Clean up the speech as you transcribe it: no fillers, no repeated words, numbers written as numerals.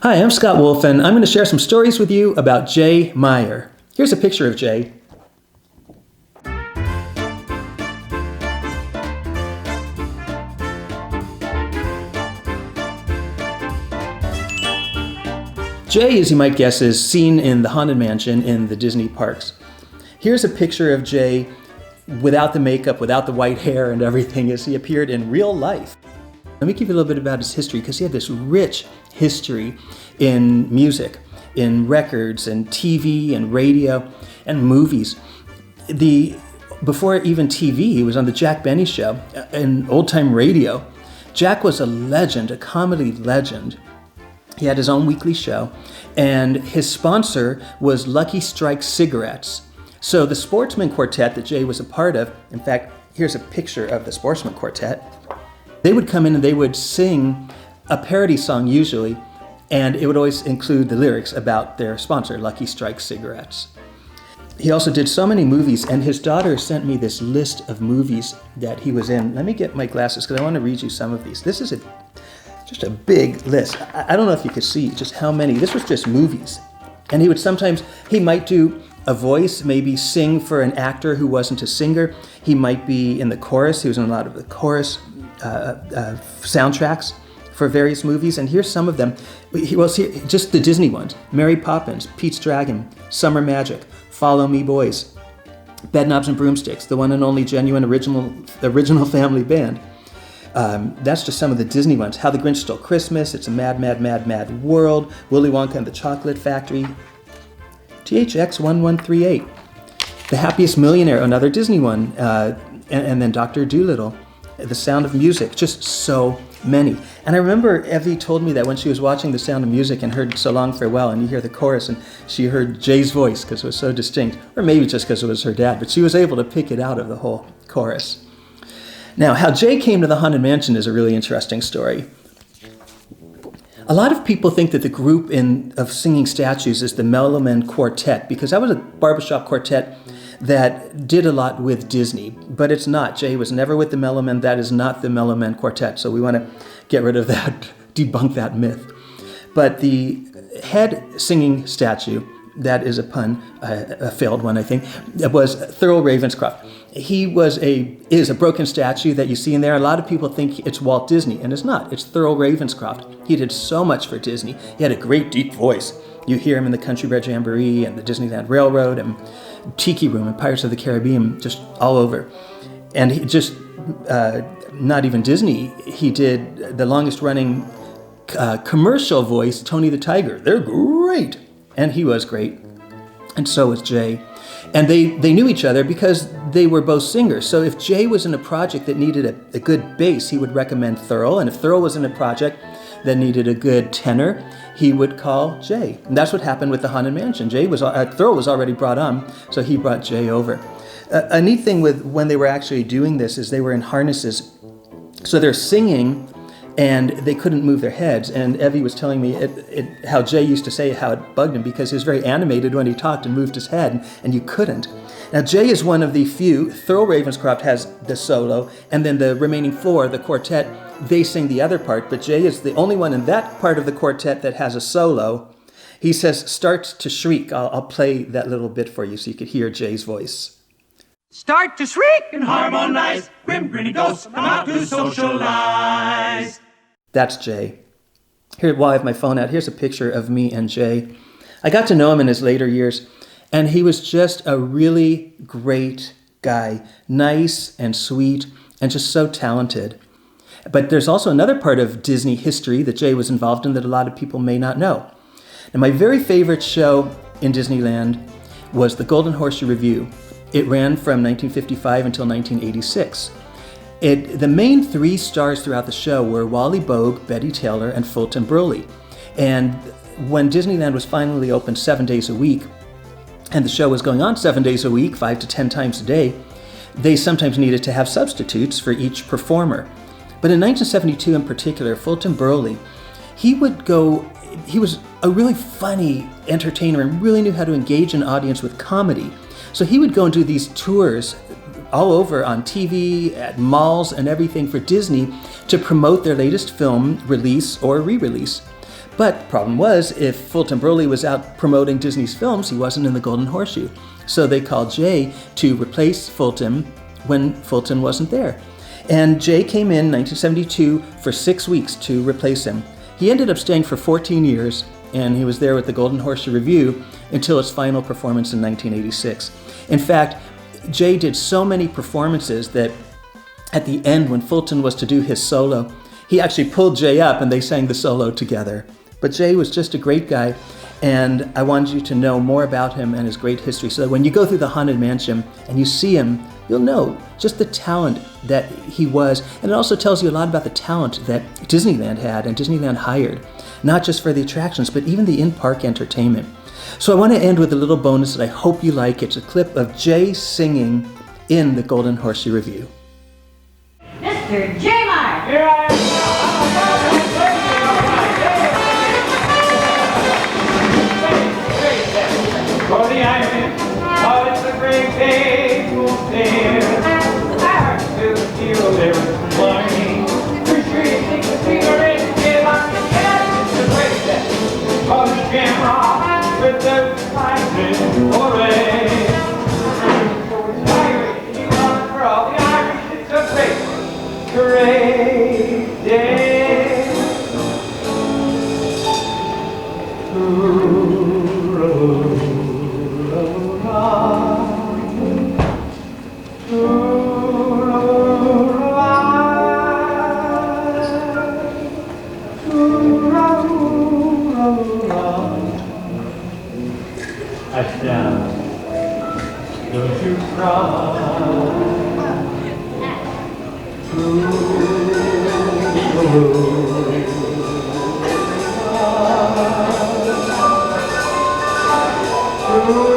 Hi, I'm Scott Wolf, and I'm going to share some stories with you about Jay Meyer. Here's a picture of Jay. Jay, as you might guess, is seen in the Haunted Mansion in the Disney parks. Here's a picture of Jay without the makeup, without the white hair and everything, as he appeared in real life. Let me give you a little bit about his history, because he had this rich history in music, in records, and TV, and radio, and movies. Before even TV, he was on the Jack Benny Show, and old-time radio. Jack was a legend, a comedy legend. He had his own weekly show, and his sponsor was Lucky Strike cigarettes. So the Sportsman Quartet that Jay was a part of, in fact, here's a picture of the Sportsman Quartet, they would come in and they would sing a parody song usually, and it would always include the lyrics about their sponsor, Lucky Strike cigarettes. He also did so many movies, and his daughter sent me this list of movies that he was in. Let me get my glasses because I want to read you some of these. This is just a big list. I don't know if you could see just how many. This was just movies. And he might do a voice, maybe sing for an actor who wasn't a singer. He might be in the chorus. He was in a lot of the chorus soundtracks for various movies. And here's some of them. Just the Disney ones. Mary Poppins, Pete's Dragon, Summer Magic, Follow Me Boys, Bedknobs and Broomsticks, the one and only genuine original family band. That's just some of the Disney ones. How the Grinch Stole Christmas, It's a Mad, Mad, Mad, Mad World, Willy Wonka and the Chocolate Factory, THX 1138, The Happiest Millionaire, another Disney one, and then Dr. Dolittle, The Sound of Music, just so many. And I remember Evie told me that when she was watching The Sound of Music and heard So Long Farewell, and you hear the chorus, and she heard Jay's voice because it was so distinct, or maybe just because it was her dad, but she was able to pick it out of the whole chorus. Now, how Jay came to the Haunted Mansion is a really interesting story. A lot of people think that the group of singing statues is the Meloman Quartet, because that was a barbershop quartet that did a lot with Disney, but it's not. Jay was never with the Meloman. That is not the Meloman Quartet, so we want to get rid of that, debunk that myth. But the head singing statue, that is a pun, a failed one, I think, was Thurl Ravenscroft. He is a broken statue that you see in there. A lot of people think it's Walt Disney, and it's not. It's Thurl Ravenscroft. He did so much for Disney. He had a great deep voice. You hear him in the Country Bear Jamboree and the Disneyland Railroad and Tiki Room and Pirates of the Caribbean, just all over. And he just, not even Disney, he did the longest running commercial voice, Tony the Tiger. They're great. And he was great. And so was Jay. And they knew each other because they were both singers. So if Jay was in a project that needed a good bass, he would recommend Thurl. And if Thurl was in a project that needed a good tenor, he would call Jay. And that's what happened with the Haunted Mansion. Thurl was already brought on, so he brought Jay over. A neat thing with when they were actually doing this is they were in harnesses. So they're singing, and they couldn't move their heads. And Evie was telling me how Jay used to say how it bugged him because he was very animated when he talked and moved his head, and you couldn't. Now, Jay is one of the few. Thurl Ravenscroft has the solo, and then the remaining four, the quartet, they sing the other part, but Jay is the only one in that part of the quartet that has a solo. He says, start to shriek. I'll play that little bit for you so you could hear Jay's voice. Start to shriek and harmonize. Grim, grinny ghosts come out to socialize. That's Jay. Here, while I have my phone out, here's a picture of me and Jay. I got to know him in his later years, and he was just a really great guy, nice and sweet, and just so talented. But there's also another part of Disney history that Jay was involved in that a lot of people may not know. Now, my very favorite show in Disneyland was the Golden Horseshoe Revue. It ran from 1955 until 1986. The main three stars throughout the show were Wally Bogue, Betty Taylor, and Fulton Burley. And when Disneyland was finally open 7 days a week, and the show was going on 7 days a week, 5 to 10 times a day, they sometimes needed to have substitutes for each performer. But in 1972 in particular, Fulton Burley, he was a really funny entertainer and really knew how to engage an audience with comedy. So he would go and do these tours all over on TV, at malls and everything for Disney to promote their latest film release or re-release. But the problem was, if Fulton Broley was out promoting Disney's films, he wasn't in the Golden Horseshoe. So they called Jay to replace Fulton when Fulton wasn't there. And Jay came in 1972 for 6 weeks to replace him. He ended up staying for 14 years, and he was there with the Golden Horseshoe Revue until its final performance in 1986. In fact, Jay did so many performances that at the end, when Fulton was to do his solo, he actually pulled Jay up and they sang the solo together. But Jay was just a great guy, and I wanted you to know more about him and his great history, so that when you go through the Haunted Mansion and you see him, you'll know just the talent that he was. And it also tells you a lot about the talent that Disneyland had and Disneyland hired, not just for the attractions, but even the in-park entertainment. So I want to end with a little bonus that I hope you like. It's a clip of Jay singing in the Golden Horseshoe Revue. Mr. J. Meyer. Here I am. For the island, oh, it's a great day to stay. I still feel there is morning. Appreciating the cigarette, and I can get the great day. Oh, the camera with the fighters, hooray. For the Irish, you want for all the Irish, it's a great day. Don't you cry. Ooh,